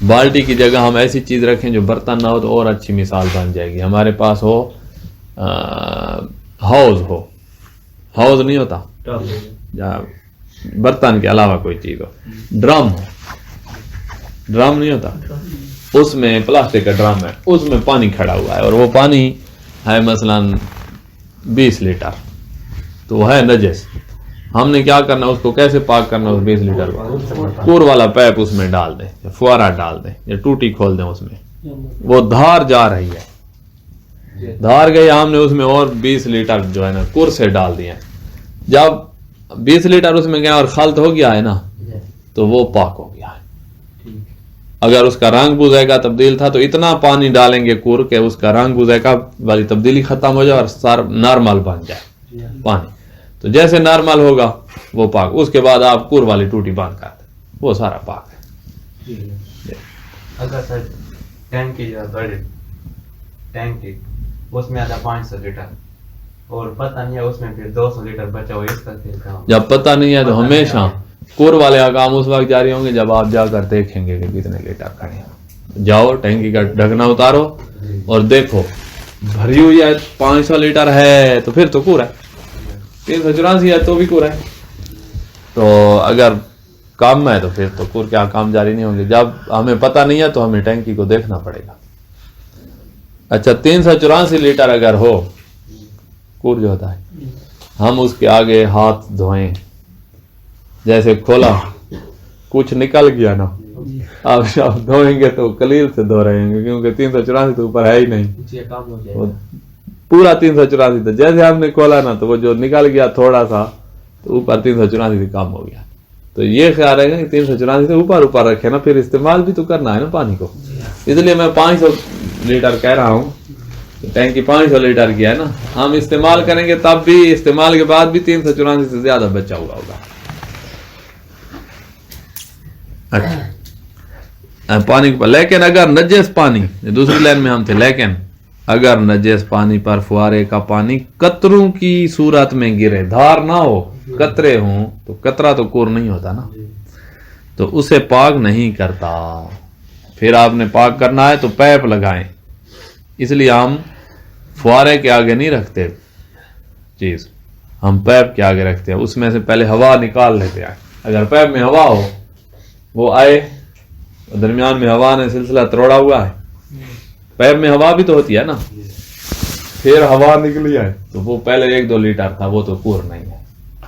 بالٹی کی جگہ ہم ایسی چیز رکھیں جو برتن نہ ہو تو اور اچھی مثال بن جائے گی. ہمارے پاس ہو حوض نہیں ہوتا یا برتن کے علاوہ کوئی چیز ہو، ڈرم نہیں ہوتا، اس میں پلاسٹک کا ڈرم ہے، اس میں پانی کھڑا ہوا ہے اور وہ پانی ہے مثلا 20 لیٹر، تو وہ ہے نجس. ہم نے کیا کرنا، اس کو کیسے پاک کرنا؟ اس 20 لیٹر کو کور والا پیپ اس میں ڈال دیں یا فوارہ ڈال دیں یا ٹوٹی کھول دیں، اس میں وہ دھار جا رہی ہے، دھار گئی، ہم نے اس میں اور 20 لیٹر جو ہے نا کور سے ڈال دیے. جب 20 لیٹر اس میں گیا اور خلط ہو گیا ہے نا تو وہ پاک ہو گیا ہے. اگر اس کا رنگ بوزیکا تبدیل تھا تو اتنا پانی ڈالیں گے کور کے اس کا رنگ بوزیکا والی تبدیلی ختم ہو جائے اور نارمل بن جائے پانی. تو جیسے نارمل ہوگا وہ پاک، اس کے بعد آپ کور والی ٹوٹی بند کر دیں، وہ سارا پاک ہے. اگر سر ٹینکی جو بڑی ٹینکی اس میں آتا 500 لیٹر اور پتہ نہیں ہے اس میں پھر 200 لیٹر بچا ہوا، اس کا پھر کام جب پتہ نہیں ہے تو ہمیشہ کور والے کام اس وقت جاری ہوں گے جب آپ جا کر دیکھیں گے کہ کتنے لیٹر کھڑے ہیں. جاؤ ٹینکی کا ڈھکنا اتارو اور دیکھو بھری ہوئی ہے 500 لیٹر ہے تو پھر تو کور ہے، 384 ہے تو بھی کور ہے. تو اگر کام ہے تو پھر تو کور کیا کام جاری نہیں ہوں گے. جب ہمیں پتہ نہیں ہے تو ہمیں ٹینکی کو دیکھنا پڑے گا. اچھا 384 لیٹر اگر ہو کور جو ہوتا ہے، ہم اس کے آگے ہاتھ دھوئیں، جیسے کھولا کچھ نکل گیا نا، آپ دھوئیں گے تو قلیل سے دھو رہے ہیں کیونکہ 384 تو اوپر ہے ہی نہیں، کام ہو جائے گا. پورا 384 تھا. جیسے ہم نے کھولا نا تو وہ جو نکل گیا تھوڑا سا تو اوپر 384 سے کام ہو گیا. تو یہ خیال رہے گا کہ 384 سے اوپر رکھے نا، پھر استعمال بھی تو کرنا ہے نا پانی کو. اس لیے میں 500 لیٹر کہہ رہا ہوں، ٹینکی 500 لیٹر کی ہے نا، ہم استعمال کریں گے تب بھی استعمال کے بعد بھی 384 سے زیادہ بچا ہوا ہوگا. اچھا پانی پر، لیکن اگر نجس پانی، دوسری لائن میں ہم تھے، لیکن اگر نجس پانی پر فوارے کا پانی قطروں کی صورت میں گرے، دھار نہ ہو، قطرے ہوں، تو قطرہ تو کور نہیں ہوتا نا، تو اسے پاک نہیں کرتا. پھر آپ نے پاک کرنا ہے تو پیپ لگائیں. اس لیے ہم فوارے کے آگے نہیں رکھتے چیز، ہم پیپ کے آگے رکھتے ہیں. اس میں سے پہلے ہوا نکال لیتے ہیں. اگر پیپ میں ہوا ہو، وہ آئے درمیان میں ہوا نے سلسلہ توڑا ہوا ہے، پیپ میں ہوا بھی تو ہوتی ہے نا، پھر ہوا نکلی ہے تو وہ پہلے 1-2 لیٹر تھا، وہ تو کور نہیں ہے.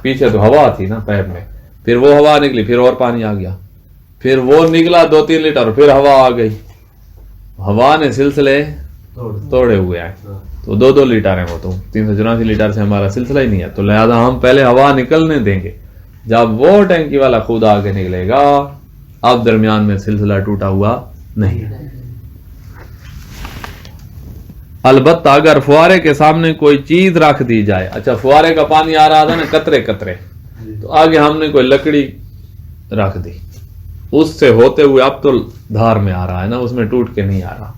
پیچھے تو ہوا تھی نا پیپ میں، پھر وہ ہوا نکلی، پھر اور پانی آ گیا، پھر وہ نکلا 2-3 لیٹر، پھر ہوا آ گئی، ہوا نے سلسلے توڑے ہوئے ہیں تو 2-2 لیٹر ہیں. وہ تو 384 لیٹر سے ہمارا سلسلہ ہی نہیں ہے. تو لہذا ہم پہلے ہوا نکلنے دیں گے. جب وہ ٹینکی والا خود آگے نکلے گا، اب درمیان میں سلسلہ ٹوٹا ہوا نہیں ہے. البتہ اگر فوارے کے سامنے کوئی چیز رکھ دی جائے، اچھا فوارے کا پانی آ رہا تھا نا قطرے قطرے، تو آگے ہم نے کوئی لکڑی رکھ دی، اس سے ہوتے ہوئے اب تو دھار میں آ رہا ہے نا، اس میں ٹوٹ کے نہیں آ رہا،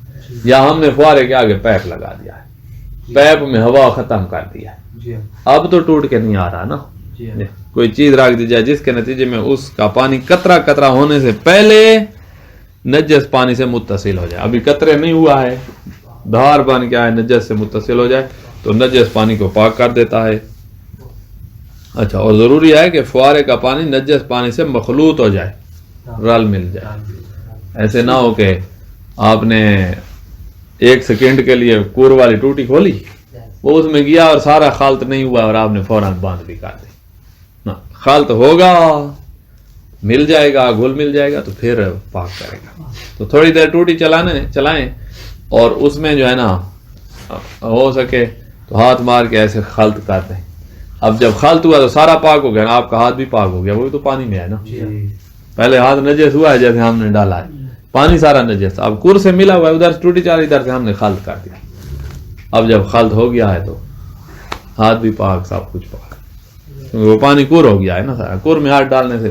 یا ہم نے فوارے کے آگے پیپ لگا دیا ہے، پیپ میں ہوا ختم کر دیا ہے، اب تو ٹوٹ کے نہیں آ رہا نا. کوئی چیز رکھ دی جائے جس کے نتیجے میں اس کا پانی قطرہ قطرہ ہونے سے پہلے نجس پانی سے متصل ہو جائے. ابھی قطرے نہیں ہوا ہے، دھار بن کے آئے نجس سے متصل ہو جائے تو نجس پانی کو پاک کر دیتا ہے. اچھا، اور ضروری ہے کہ فوارے کا پانی نجس پانی سے مخلوط ہو جائے، رل مل جائے. ایسے نہ ہو کہ آپ نے 1 سیکنڈ کے لیے کور والی ٹوٹی کھولی وہ اس میں گیا اور سارا خالط نہیں ہوا اور آپ نے فوراً باندھ بھی کر دی نا، خالط ہوگا، مل جائے گا، گھل مل جائے گا تو پھر پاک کرے گا. تو تھوڑی دیر ٹوٹی چلائیں اور اس میں جو ہے نا ہو سکے تو ہاتھ مار کے ایسے خلط کر دیں. اب جب خلط ہوا تو سارا پاک ہو گیا نا، آپ کا ہاتھ بھی پاک ہو گیا، وہ بھی تو پانی میں ہے نا. پہلے ہاتھ نجس ہوا ہے جیسے ہم نے ڈالا ہے، پانی سارا نجس، اب کور سے ملا ہوا ہے، ادھر سے ٹوٹی چالی، ادھر سے ہم نے خلط کر دیا. اب جب خلط ہو گیا ہے تو ہاتھ بھی پاک، سب کچھ پاک، کیونکہ وہ پانی کور ہو گیا ہے نا سارا. کور میں ہاتھ ڈالنے سے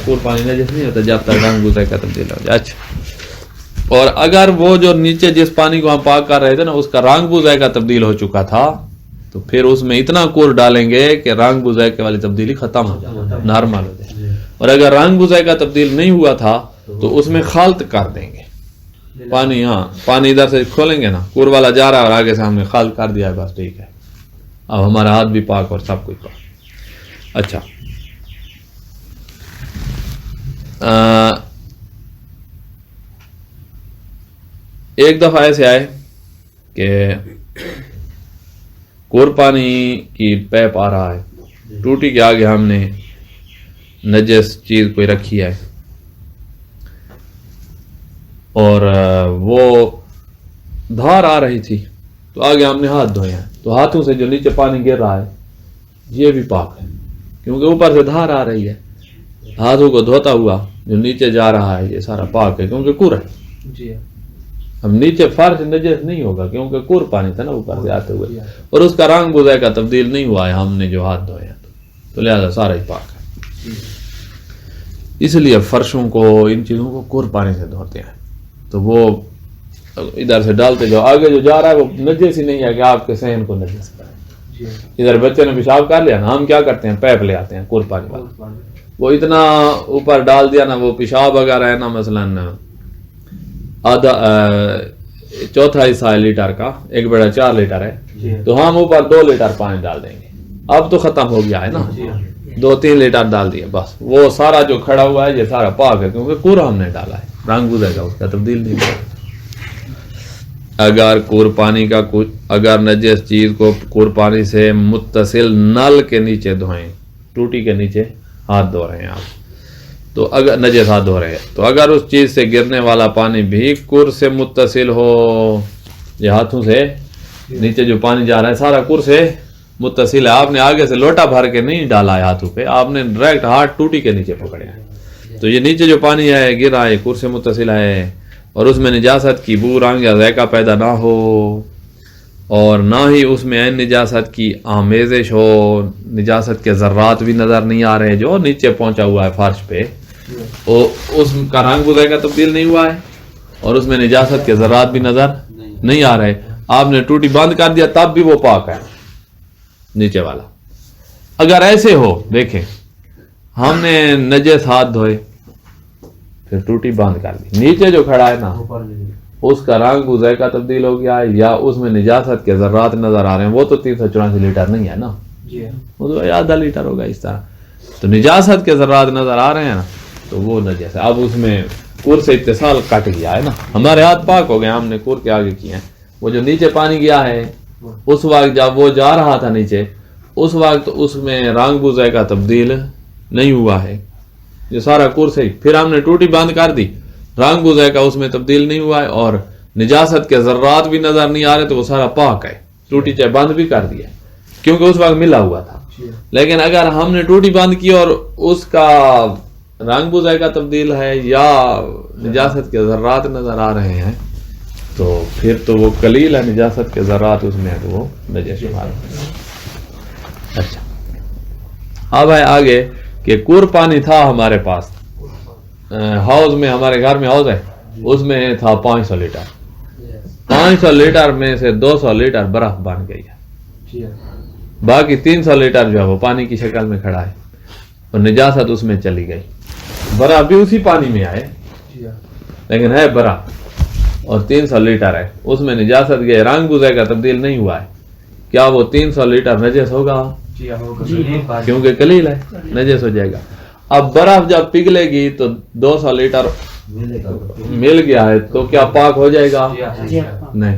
کور پانی نجس نہیں ہوتا جب تک رنگ بوزے کا تبدیل ہو جائے. اچھا، اور اگر وہ جو نیچے جس پانی کو ہم پاک کر رہے تھے نا اس کا رنگ بوزے کا تبدیل ہو چکا تھا تو پھر اس میں اتنا کور ڈالیں گے کہ رنگ بوزے والی تبدیلی ختم ہو جائے، نارمل ہو جائے. اور اگر رنگ بوزے کا تبدیل نہیں ہوا تھا تو اس میں خلط کر دیں گے پانی. ہاں، پانی ادھر سے کھولیں گے نا، کور والا جا رہا ہے اور آگے سے ہم نے خلط کر دیا ہے، بس ٹھیک ہے، اب ہمارا ہاتھ بھی پاک اور سب کچھ پاک. اچھا، ایک دفعہ ایسے آئے کہ کور پانی کی پیپ آ رہا ہے، ٹوٹی کے آگے ہم نے نجس چیز کوئی رکھی ہے اور وہ دھار آ رہی تھی تو آگے ہم نے ہاتھ دھوئے ہیں، تو ہاتھوں سے جو نیچے پانی گر رہا ہے یہ بھی پاک ہے کیونکہ اوپر سے دھار آ رہی ہے. ہاتھوں کو دھوتا ہوا جو نیچے جا رہا ہے یہ سارا پاک ہے کیونکہ کور ہے. اب نیچے فرش نجس نہیں ہوگا کیونکہ کور پانی تھا نا اوپر سے آتے ہوئے، اور اس کا رنگ بوزے کا تبدیل نہیں ہوا ہے ہم نے جو ہاتھ دھوئے ہیں، تو لہذا سارا ہی پاک ہے. اس لیے فرشوں کو، ان چیزوں کو کور پانی سے دھوتے ہیں. تو وہ ادھر سے ڈالتے جو آگے جو جا رہا ہے وہ نجس ہی نہیں ہے کہ آپ کے صحن کو نجس کرے. ادھر بچے نے پیشاب کر لیا نا، ہم کیا کرتے ہیں، پیپ لے آتے ہیں کور پانی والا، وہ اتنا اوپر ڈال دیا نا، وہ پیشاب اگر ہے نا مثلاً آدھا چوتھا حصہ ہے لیٹر کا، 1/4 لیٹر ہے، تو ہم اوپر 2 لیٹر پانی ڈال دیں گے. اب تو ختم ہو گیا ہے نا، 2-3 لیٹر ڈال دیے، بس وہ سارا جو کھڑا ہوا ہے یہ سارا پاک ہے کیونکہ کور ہم نے ڈالا ہے، رنگ بوزے کا اس کا تبدیل نہیں ہوا. اگر کور پانی کا اگر نجس چیز کو کور پانی سے متصل نل کے نیچے دھوئیں، ٹوٹی کے نیچے ہاتھ دھو رہے ہیں آپ تو اگر نجس ہاتھ دھو رہے ہیں تو اگر اس چیز سے گرنے والا پانی بھی کور سے متصل ہو، یہ ہاتھوں سے نیچے جو پانی جا رہا ہے سارا کور سے متصل ہے، آپ نے آگے سے لوٹا بھر کے نہیں ڈالا ہے ہاتھوں پہ، آپ نے ڈائریکٹ ہاتھ ٹوٹی کے نیچے پکڑے ہیں، تو یہ نیچے جو پانی ہے گر رہا ہے کور سے متصل ہے اور اس میں نجاست کی بو، رنگ یا ذائقہ پیدا نہ ہو اور نہ ہی اس میں عین نجاست کی آمیزش ہو، نجاست کے ذرات بھی نظر نہیں آ رہے جو نیچے پہنچا ہوا ہے فرش پہ، اس کا رنگ بوزے کا تبدیل نہیں ہوا ہے اور اس میں نجاست کے ذرات بھی نظر نہیں آ رہے، آپ نے ٹوٹی بند کر دیا تب بھی وہ پاک ہے نیچے والا. اگر ایسے ہو، دیکھیں ہم نے نجس ہاتھ دھوئے پھر ٹوٹی بند کر دی، نیچے جو کھڑا ہے نا اس کا رنگ بوزے کا تبدیل ہو گیا ہے یا اس میں نجاست کے ذرات نظر آ رہے ہیں، وہ تو 384 لیٹر نہیں ہے نا، وہ تو آدھا لیٹر ہوگا اس طرح، تو نجاست کے ذرات نظر آ رہے ہیں نا تو وہ نجس ہے. اب اس میں کور سے اتصال کٹ گیا ہے نا، ہمارے ہاتھ پاک ہو گئے، ہم نے کور کے آگے کیے ہیں، وہ جو نیچے پانی گیا ہے اس وقت جب وہ جا رہا تھا نیچے اس وقت اس میں رنگ بوزے کا تبدیل نہیں ہوا ہے، جو سارا کور سے ہی، پھر ہم نے ٹوٹی بند کر دی، رنگ بوزے کا اس میں تبدیل نہیں ہوا ہے اور نجاست کے ذرات بھی نظر نہیں آ رہے، تو وہ سارا پاک ہے، ٹوٹی چاہے بند بھی کر دیا کیونکہ اس وقت ملا ہوا تھا. لیکن اگر ہم نے ٹوٹی بند کی اور اس کا رنگ بوزے کا تبدیل ہے یا نجاست کے ذرات نظر آ رہے ہیں تو پھر تو وہ قلیل ہے، نجاست کے ذرات اس میں ہے تو وہ نجس شمار ہے. اچھا، اب ہے آگے کہ کور پانی تھا ہمارے پاس، ہاؤس میں، ہمارے گھر میں ہاؤس ہے، اس میں تھا 500 لیٹر، 500 لیٹر میں سے 200 لیٹر برف بن گئی ہے، باقی 300 لیٹر جو ہے وہ پانی کی شکل میں کھڑا ہے اور نجاست اس میں چلی گئی. برف بھی اسی پانی میں آئے لیکن ہے برف اور 300 لیٹر ہے، اس میں نجاست گئے، رنگ بوزے کا تبدیل نہیں ہوا ہے، کیا وہ 300 لیٹر نجس ہوگا؟ کیونکہ قلیل ہے، نجس ہو جائے گا. اب برف جب پگھلے گی تو 200 لیٹر مل گیا ہے تو کیا پاک ہو جائے گا؟ نہیں،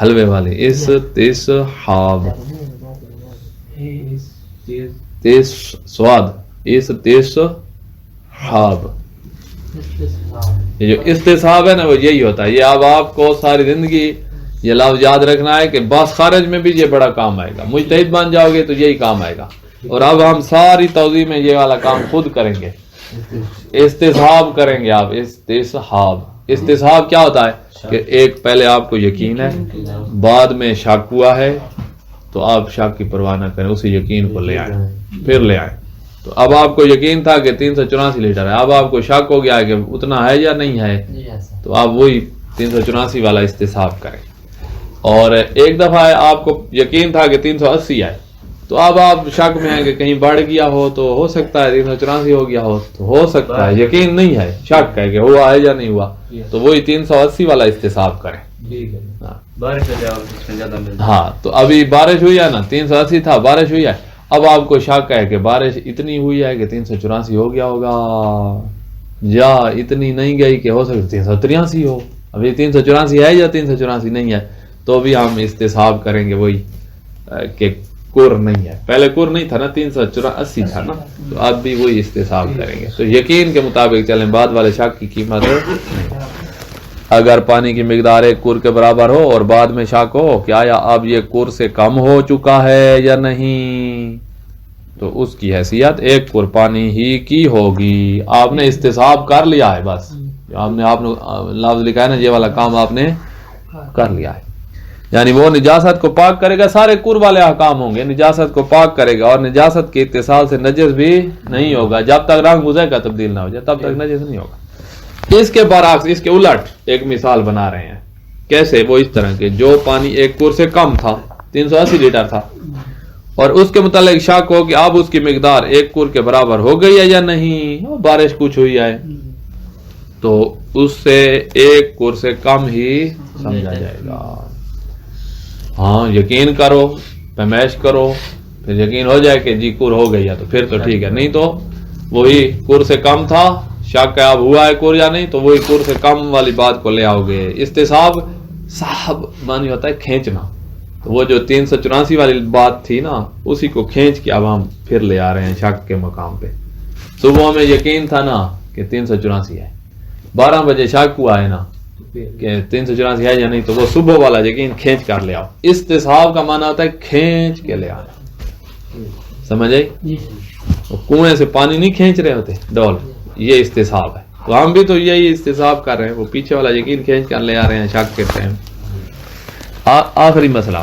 حلوے والی استصحاب تیس سواد استصحاب. یہ جو استصحاب ہے نا وہ یہی ہوتا ہے. یہ اب آپ کو ساری زندگی یہ لفظ یاد رکھنا ہے کہ بس خارج میں بھی یہ بڑا کام آئے گا. مجتہد بن جاؤ گے تو یہی کام آئے گا. اور اب ہم ساری توضیح میں یہ والا کام خود کریں گے. استصحاب کریں گے آپ. استصحاب کیا ہوتا ہے کہ ایک پہلے آپ کو یقین ہے, بعد میں شک ہوا ہے, تو آپ شک کی پرواہ نہ کریں, اسی یقین کو لے آئیں, پھر لے آئیں. تو اب آپ کو یقین تھا کہ 384 لیٹر ہے, اب آپ کو شک ہو گیا ہے کہ اتنا ہے یا نہیں ہے, تو آپ وہی 384 والا استصحاب کریں. اور ایک دفعہ آپ کو یقین تھا کہ 380 ہے, تو اب آپ شک میں ہیں کہ کہیں بڑھ گیا ہو, تو ہو سکتا ہے 384 ہو گیا ہو, تو ہو سکتا ہے, یقین نہیں ہے, شک ہے کہ ہوا ہے یا نہیں ہوا, تو وہی 380 والا استصحاب کریں. ہاں تو ابھی بارش ہوئی ہے نا, 380 تھا, بارش ہوئی ہے, اب آپ کو شک ہے کہ بارش اتنی ہوئی ہے کہ 384 ہو گیا ہوگا, یا اتنی نہیں گئی کہ ہو سکتا 383 ہو. ابھی 384 ہے یا 384 نہیں ہے, تو بھی ہم استصحاب کریں گے وہی کہ کور نہیں ہے. پہلے کور نہیں تھا نا, 384 تھا نا, تو اب بھی وہی استصحاب کریں گے. تو یقین کے مطابق چلیں, بعد والے شک کی قیمت اگر پانی کی مقدار ایک کور کے برابر ہو اور بعد میں شک ہو کہ آیا اب یہ کور سے کم ہو چکا ہے یا نہیں, تو اس کی حیثیت ایک کور پانی ہی کی ہوگی. آپ نے استصحاب کر لیا ہے, بس آپ نے لفظ لکھا ہے نا, یہ والا کام آپ نے کر لیا ہے. یعنی وہ نجاست کو پاک کرے گا, سارے کور والے احکام ہوں گے, نجاست کو پاک کرے گا, اور نجاست کے اتصال سے نجس بھی نہیں ہوگا. جب تک رنگ غذا کا تبدیل نہ ہو جائے تب تک نجس نہیں ہوگا. اس کے برعکس, اس کے الٹ ایک مثال بنا رہے ہیں. کیسے؟ وہ اس طرح کے جو پانی ایک کور سے کم تھا, 380 لیٹر تھا, اور اس کے متعلق شک ہو کہ اب اس کی مقدار ایک کور کے برابر ہو گئی ہے یا نہیں, بارش کچھ ہوئی ہے, تو اس سے ایک کور سے کم ہی سمجھا جائے گا. ہاں یقین کرو, پیمائش کرو, پھر یقین ہو جائے کہ جی کور ہو گئی ہے تو پھر تو ٹھیک ہے, نہیں تو وہی کور سے کم تھا, شک ہے اب ہوا ہے کور یا نہیں, تو وہی کور سے کم والی بات کو لے آؤ گے. استصحاب صاحب معنی ہوتا ہے کھینچنا, تو وہ جو 384 والی بات تھی نا, اسی کو کھینچ کے اب ہم پھر لے آ رہے ہیں شک کے مقام پہ. صبح میں یقین تھا نا کہ 384 ہے, 12 بجے شک ہوا ہے نا کہ 384 ہے یا نہیں, تو وہ صبح والا یقین کھینچ کر لے آؤ. استصحاب کا معنی ہوتا ہے کھینچ کے لے آنا. سمجھ آئی؟ کنویں سے پانی نہیں کھینچ رہے ہوتے ڈول, یہ استصحاب ہے. تو ہم بھی تو یہی استصحاب کر رہے ہیں, وہ پیچھے والا یقین کھینچ کر لے آ رہے ہیں شک کے ٹائم. آخری مسئلہ,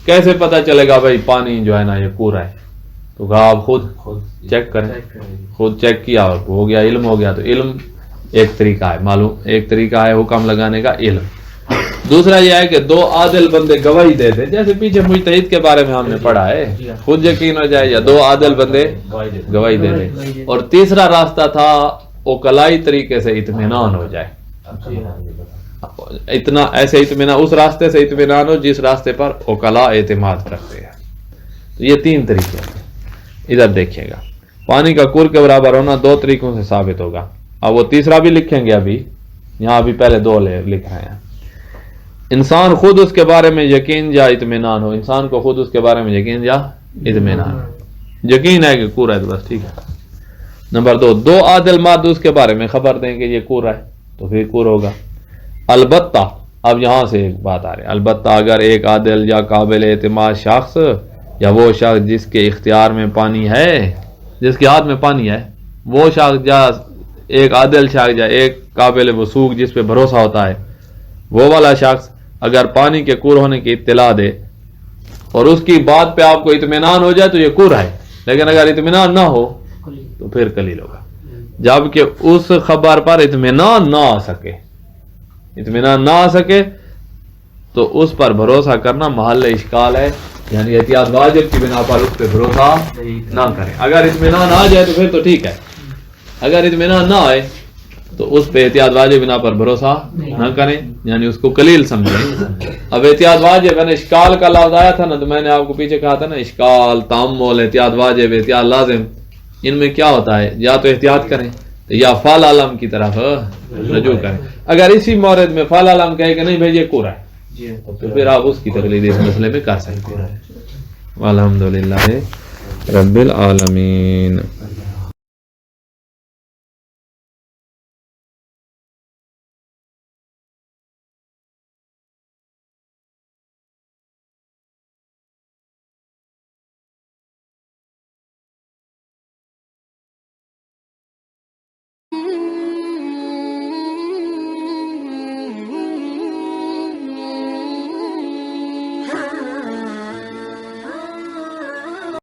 کیسے پتہ چلے گا بھائی پانی جو ہے نا یہ کورا ہے؟ تو آپ خود چیک کریں, خود چیک کیا ہو گیا, علم ہو گیا, تو علم ایک طریقہ ہے معلوم, ایک طریقہ ہے حکم لگانے کا علم. دوسرا یہ ہے کہ 2 عادل بندے گواہی دے دیں, جیسے پیچھے مجتہد کے بارے میں ہم نے پڑھا ہے, خود یقین ہو جائے یا 2 عادل بندے گواہی دے دیں. اور تیسرا راستہ تھا اوکلائی طریقے سے اطمینان ہو جائے, اتنا ایسے اطمینان, اس راستے سے اطمینان ہو جس راستے پر اوکلا اعتماد کرتے ہیں. تو یہ 3 طریقے ہیں. ادھر دیکھیے گا, پانی کا کور کے برابر ہونا 2 طریقوں سے ثابت ہوگا. اب وہ تیسرا بھی لکھیں گے, ابھی یہاں ابھی پہلے 2 لکھ رہے ہیں. انسان خود اس کے بارے میں یقین یا اطمینان ہو, انسان کو خود اس کے بارے میں یقین یا اطمینان, یقین ہے کہ کورا ہے تو بس ٹھیک ہے. نمبر 2 عادل مرد اس کے بارے میں خبر دیں کہ یہ کورا ہے, تو پھر کور ہوگا. البتہ اب یہاں سے ایک بات آ رہی ہے, البتہ اگر ایک عادل یا قابل اعتماد شخص یا وہ شخص جس کے اختیار میں پانی ہے, جس کے ہاتھ میں پانی ہے, وہ شخص یا ایک عادل شخص یا ایک قابل وثوق جس پہ بھروسہ ہوتا ہے, وہ والا شخص اگر پانی کے کور ہونے کی اطلاع دے اور اس کی بات پہ آپ کو اطمینان ہو جائے تو یہ کور ہے, لیکن اگر اطمینان نہ ہو تو پھر قلیل ہوگا. جبکہ اس خبر پر اطمینان نہ آ سکے تو اس پر بھروسہ کرنا محل اشکال ہے, یعنی احتیاط واجب کی بنا پر اس پہ بھروسہ نہ کریں. اگر اطمینان آ جائے تو پھر تو ٹھیک ہے, اگر اطمینان نہ آئے تو اس پہ احتیاط واجب بنا پر بھروسہ نہ کریں, یعنی اس کو قلیل سمجھیں. اب احتیاط واجب ہے نا, اشکال کا لفظ آیا تھا نا, تو میں نے آپ کو پیچھے کہا تھا نا, اشکال, تامل, احتیاط واجب, احتیاط لازم, ان میں کیا ہوتا ہے, یا تو احتیاط کریں یا فعل علم کی طرف رجوع کریں. اگر اسی مورد میں فعل علم کہے کہ نہیں بھائی یہ کورا ہے, جی تو پھر آپ اس کی تقلید اس مسئلے میں کر سکتے ہیں. الحمدللہ رب العالمین.